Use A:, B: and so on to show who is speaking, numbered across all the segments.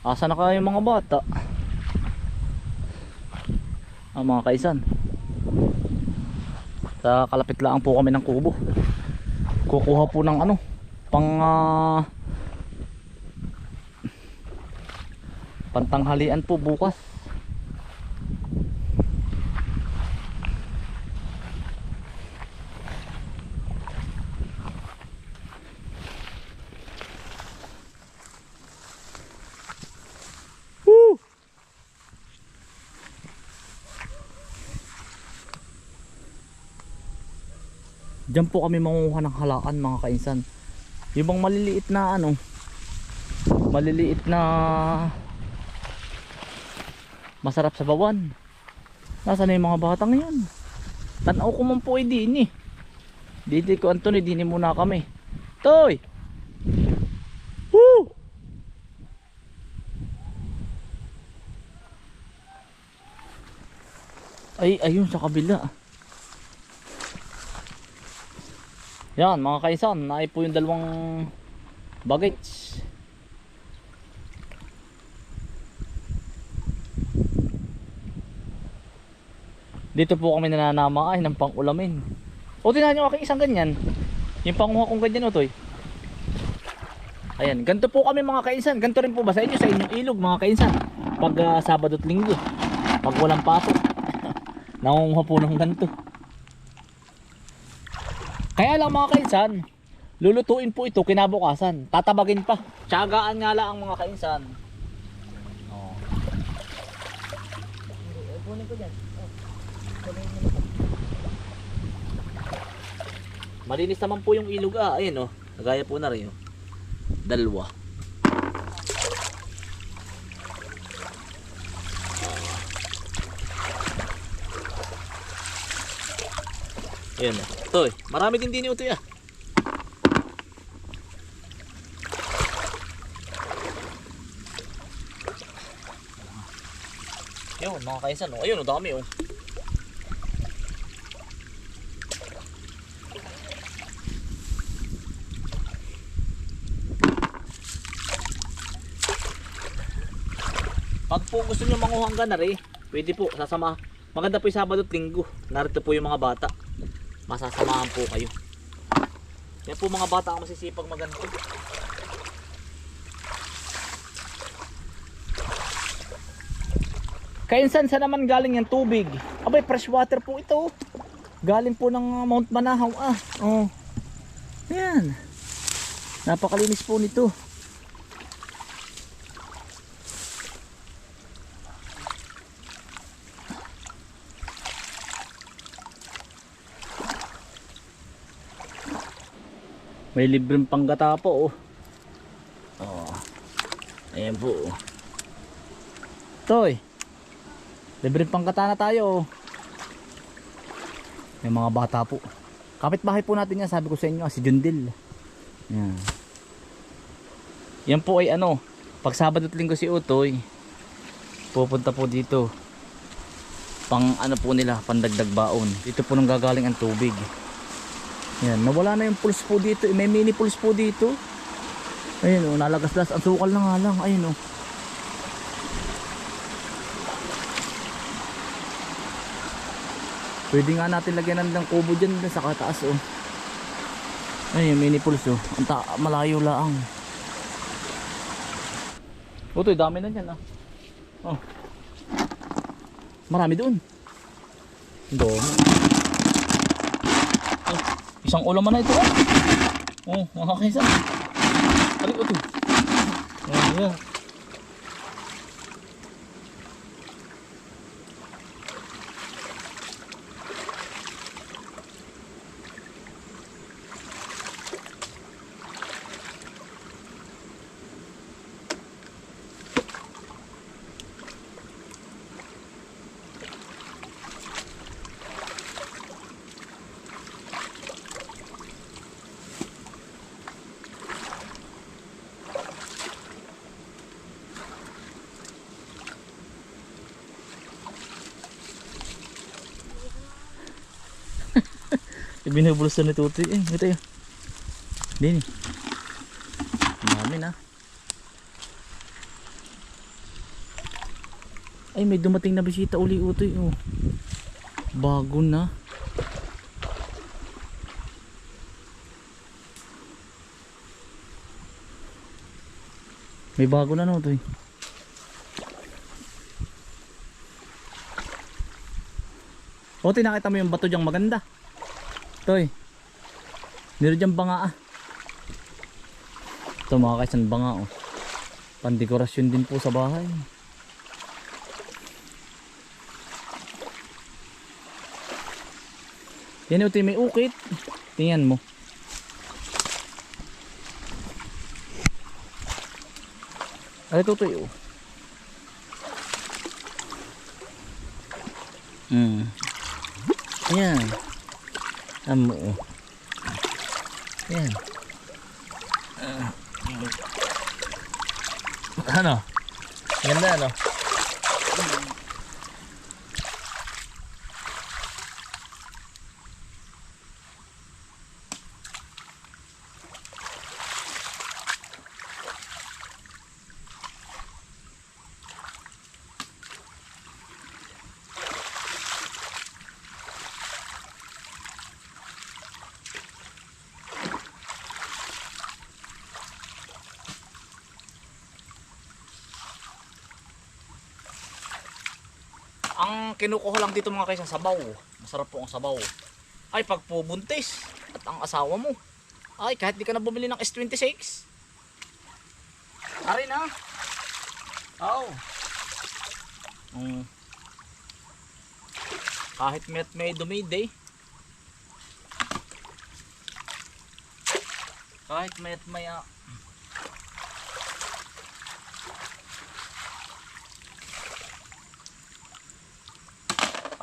A: Asa na kaya yung mga bata? Mga kaisan, sa kalapit lang po kami ng kubo. Kukuha po ng ano, pang pantanghalian po bukas. Woo! Diyan po kami manguha ng halaan mga kainsan. Yung bang maliliit na ano, maliliit na masarap sa bawan. Nasaan na yung mga batang yan? Tanaw ko man po din eh. Dito ko Anthony, dini muna kami. Toy! Woo! Ay, ayun sa kabila. Yan mga kaisan, naay po yung dalawang bagets. Dito po kami nananamaay ng pang-ulamin. O tinahan nyo aking isang ganyan. Yung panguha kong ganyan o toy. Ayan, ganito po kami mga kainsan. Ganito rin po ba sa inyo, sa inyong ilog mga kainsan? Pag Sabado at Linggo, pag walang pasok, nangunguha po ng ganito. Kaya lang mga kainsan, lulutuin po ito kinabukasan. Tatabagin pa. Tiyagaan nga lang ang mga kainsan. Oh. Kunin ko dyan. Malinis naman po yung ilog ayun nagaya po na rin dalawa. Ayun toy, marami din ito yun mga kaisan ayun dami Pag po gusto nyo manguha ng ganari, pwede po, sasama. Maganda po yung Sabado at Linggo. Narito po yung mga bata. Masasamahan po kayo. Yan po mga bata ang masisipag maganto. Kainsan, saan naman galing yung tubig? Abay, fresh water po ito. Galing po ng Mount Manahaw Oh. Yan. Napakalinis po nito. May libreng panggata po ayan po Toy, libreng panggata na tayo May mga bata po. Kapitbahay po natin yan, sabi ko sa inyo si Jundil. Yan. Yan po ay pag Sabado at Linggo si Utoy pupunta po dito pang po nila, pandagdag baon. Dito po nang gagaling ang tubig. Yan, nawala na yung pulse po dito. May mini pulse po dito. Ayun nalagaslas. Ang sukal na nga lang. Ayun Pwede nga natin lagyan ng kubo dyan sa kataas Ayun, mini pulse malayo lang. Ito, dami na dyan Marami doon. Dami. Isang ulam na ito mga kaisan. Balik ito. Ayan. Binubulusan ni Tutoy ito yun. Dini. Dami na. Ay, may dumating na bisita uli utoy oh. Bago na. May bago na no utoy. Utoy, nakita mo yung bato diyang maganda. Utoy. Meron diyang banga ah. Ito mga kaisan, banga oh. Pandekorasyon din po sa bahay. Yan ito may ukit. Tingnan mo. Ay ito ito yun. Yan. Amo. Yan. Ano? Ganda ano? Ang kinukuha lang dito mga kaysa sabaw. Masarap po ang sabaw. Ay pag po buntis at ang asawa mo. Ay kahit di ka na bumili ng S26. Ari na. Oh. Kahit may dumide. Kahit may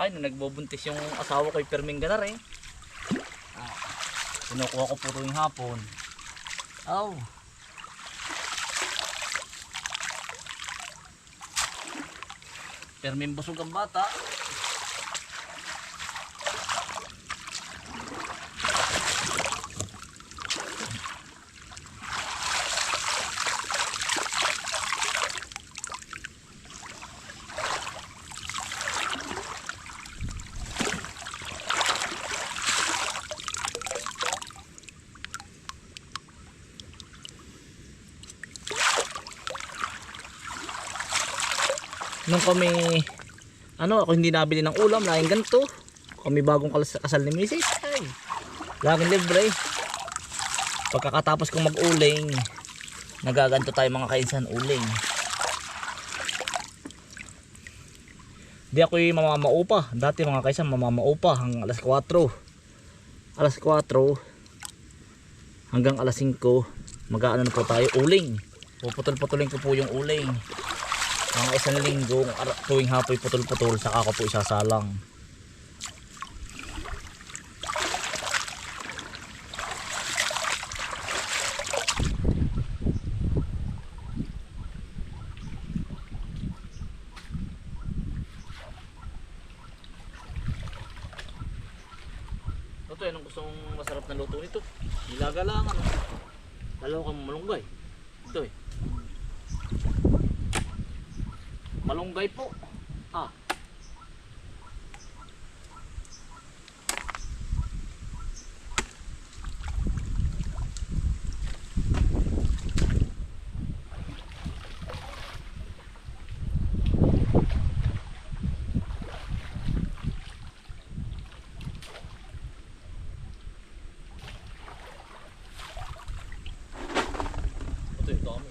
A: ay, nung nagbubuntis yung asawa ko, perming ganar eh. Kinukuha ko po tuwing hapon. Oh. Perming busog ang bata. Nung kami ako hindi nabili ng ulam, laging ganito. Kami bagong kasal ni Mrs. Ay, laging libre. Pagkakatapos kong mag-uling, nagaganto tayo mga kainsan uling. Di ako'y mamamaupa. Dati mga kainsan mamamaupa hanggang alas 4. Alas 4 hanggang alas 5 mag-aano na po tayo uling. Puputol-putulin ko po yung uling. Mga isang linggo, tuwing hapoy putol-putol, saka ko po isasalang. Ito yan ang gusto mong masarap na luto nito. Nilaga lang ano. Dalawa kang malunggay. Ito eh. Malunggay po. Ito yung dami.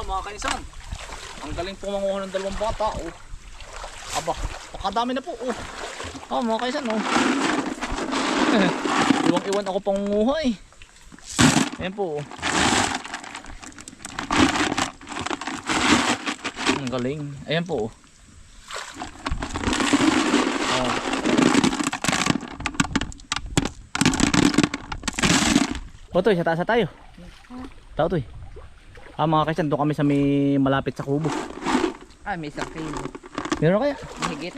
A: Mga kainsan, ang galing po manguha ng dalawang bata oh. Aba, pakadami na po oh. Mga kainsan oh. Iwang-iwan ako pang manguha eh. Ayan po oh. Ang galing. Ayan po oh. Toy, sa taas na tayo. Tao Toy. Mga kaisan, doon kami sa may malapit sa kubo.
B: May isang kilo.
A: Meron kaya?
B: Higit.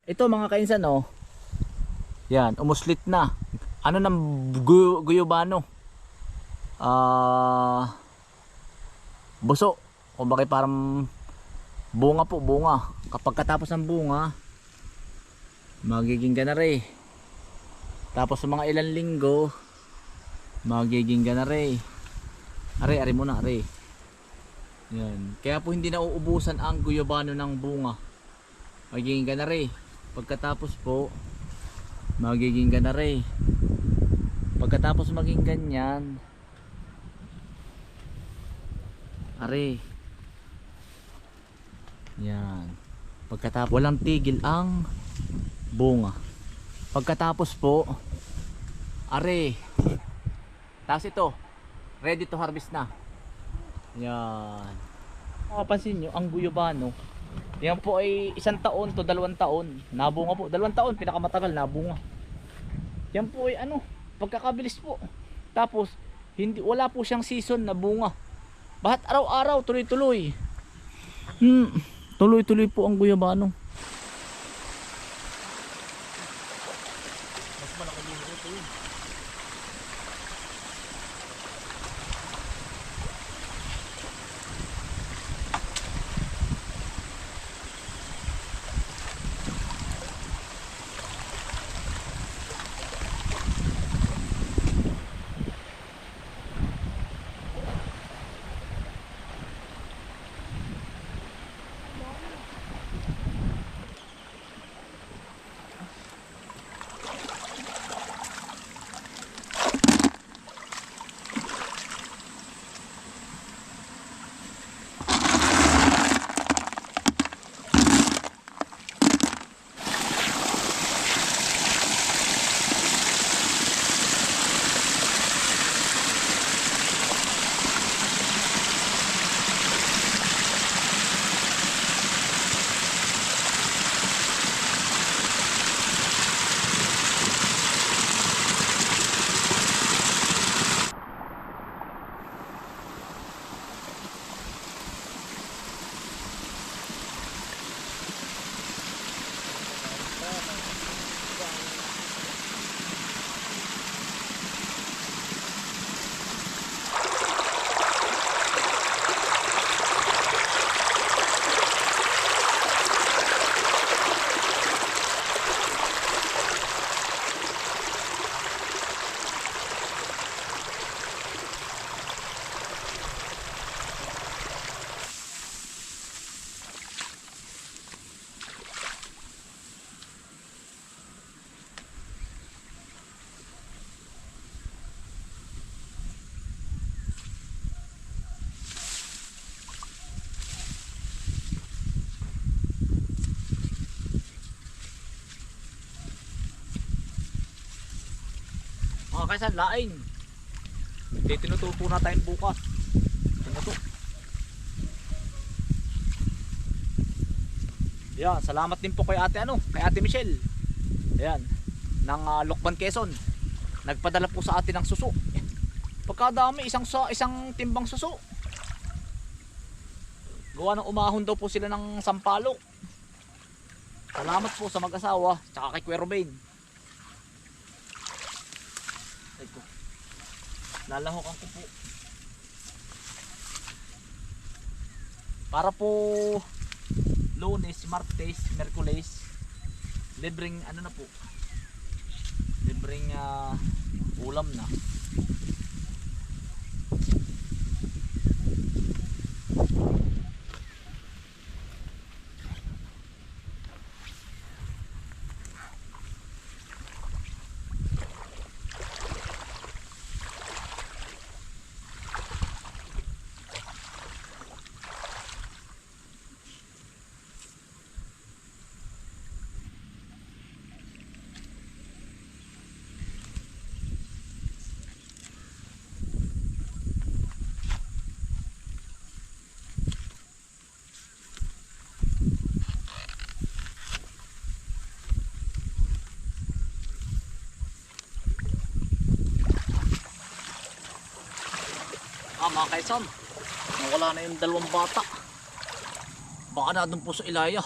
A: Ito mga kainsan oh. Yan, umuslit na. Ano ng guyubano? Buso. Kung bakit parang bunga po, bunga. Kapag katapos ng bunga, magiging ganare. Tapos sa mga ilang linggo, magiging ganare. Are muna, are. Yan. Kaya po hindi na uubusan ang guyabano ng bunga. Magiging ganare. Pagkatapos po, magiging ganare. Pagkatapos maging ganyan, are. Yan. Pagkatapos walang tigil ang bunga. Pagkatapos po, are. Tapos ito, ready to harvest na. Yan. Mapapansin nyo, ang guyabano, yan po ay 1 taon to 2 taon. Nabunga po. 2 taon, pinakamatagal nabunga. Yan po ay ano, pagkakabilis po. Tapos, wala po siyang season na bunga. Bahat araw-araw, tuloy-tuloy. Tuloy-tuloy po ang guyabano. Mas malaki din ito yun. Mga kaisan, laing. Tinutupo na tayo bukas. Tinutupo. Yan, salamat din po kay ate kay ate Michelle. Ayan, ng Lokban, Quezon. Nagpadala po sa atin ng suso. Pagkadami, isang timbang suso. Gawa ng umahon daw po sila ng sampalok. Salamat po sa mag-asawa, tsaka kay Kuya Ruben. Ito. Lalahokan ko po. Para po Lunes, Martes, Merkules, libreng na po. Libreng ulam na. Mga kaisan, nawala na yung 2 bata. Baka na doon po sa Ilaya.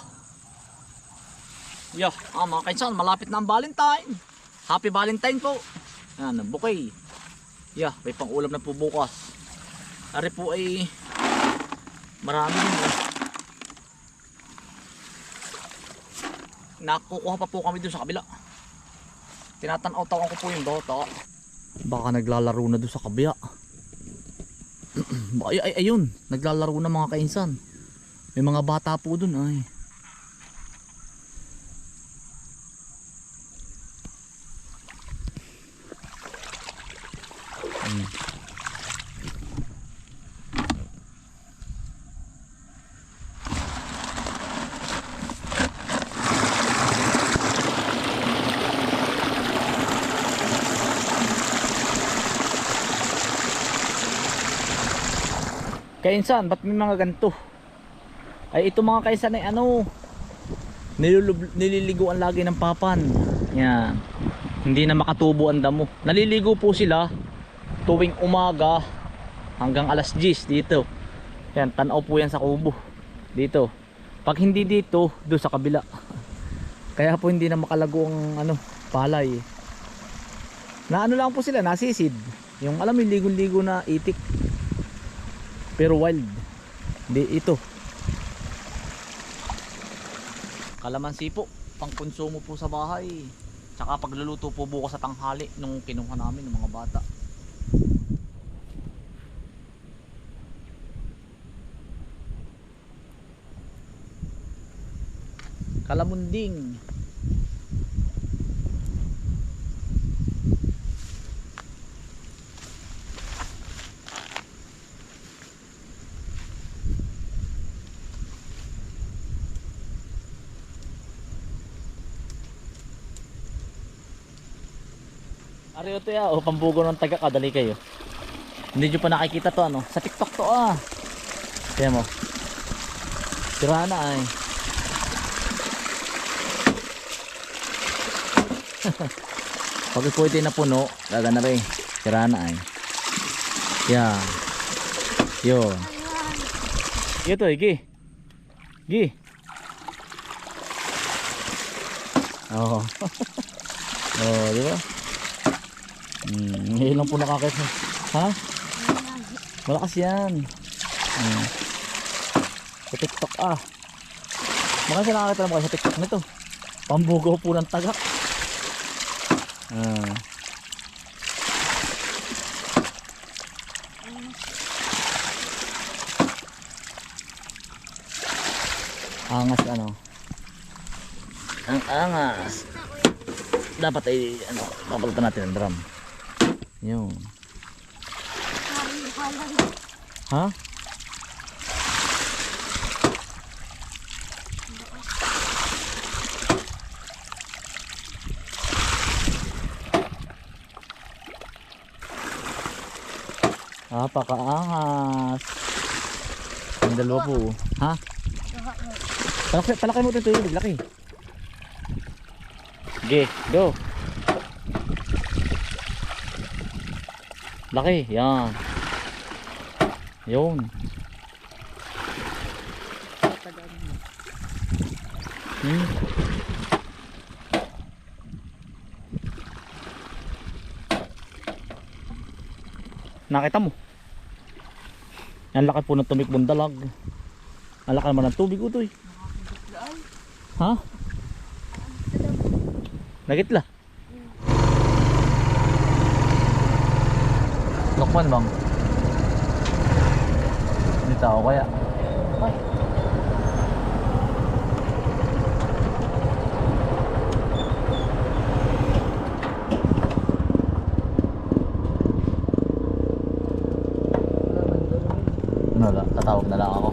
A: Yeah, mga kainsan, malapit na ang Valentine. Happy Valentine po. Yan, bouquet. Yeah, may pang ulam na po bukas. Ari po ay marami din. Nakukuha pa po kami doon sa kabila. Tinatanaw-tawan ko po yung bata. Baka naglalaro na doon sa kabila. Ayun, naglalaro na mga kainsan. May mga bata po doon ay. Kainsan, ba't may mga ganito? Ay ito mga kainsan ay ano, nililiguan lagi ng papan. Yan. Hindi na makatubo ang damo. Naliligo po sila tuwing umaga hanggang alas 10 dito. Yan, tanaw po yan sa kubo. Dito. Pag hindi dito, doon sa kabila. Kaya po hindi na makalago ang ano, palay. Na ano lang po sila, nasisid. Yung alam mo, ligo-ligo na itik. Pero wild. Hindi ito. Kalamansi po, pang konsumo po sa bahay. Tsaka pagluluto po bukas sa tanghali nung kinuha namin ng mga bata. Kalamunding. Ari ito ya, pambugo ng taga kadali kayo. Hindi nyo pa nakikita to ano, sa TikTok to Kaya mo. Sira na ay. Pag po ito na puno, gaga na rin. Sira na ay. Yan. Yun. Ito Gi. Gi. Oh. Oh, di ba? Ngayon lang po nakakita. Ha? Malakas yan. Sa TikTok Baka siya nakakita naman sa TikTok nito. Pambugaw po ng tagak. Angas ano. Ang angas. Dapat ay ano, papalitan natin ang drum. Yun. Ha? Pakaangas. Ang dalawa po. Ha? Palaki mo ito yung laki. Okay, go. Laki, yan. Yun. Nakita mo? Ang laki po ng tumikbong dalag. Ang laki naman ng tubig utoy. Ha? Nagitla? Lokman bang? Hindi tao kaya. Ay. Wala, tatawag na lang ako.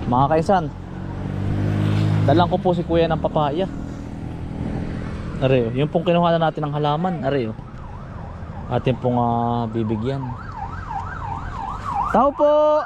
A: Mga kaisan, dalang ko po si kuya ng papaya. Areo, yung pong kinuha na natin ng halaman. Areo, atin pong bibigyan. Tao po!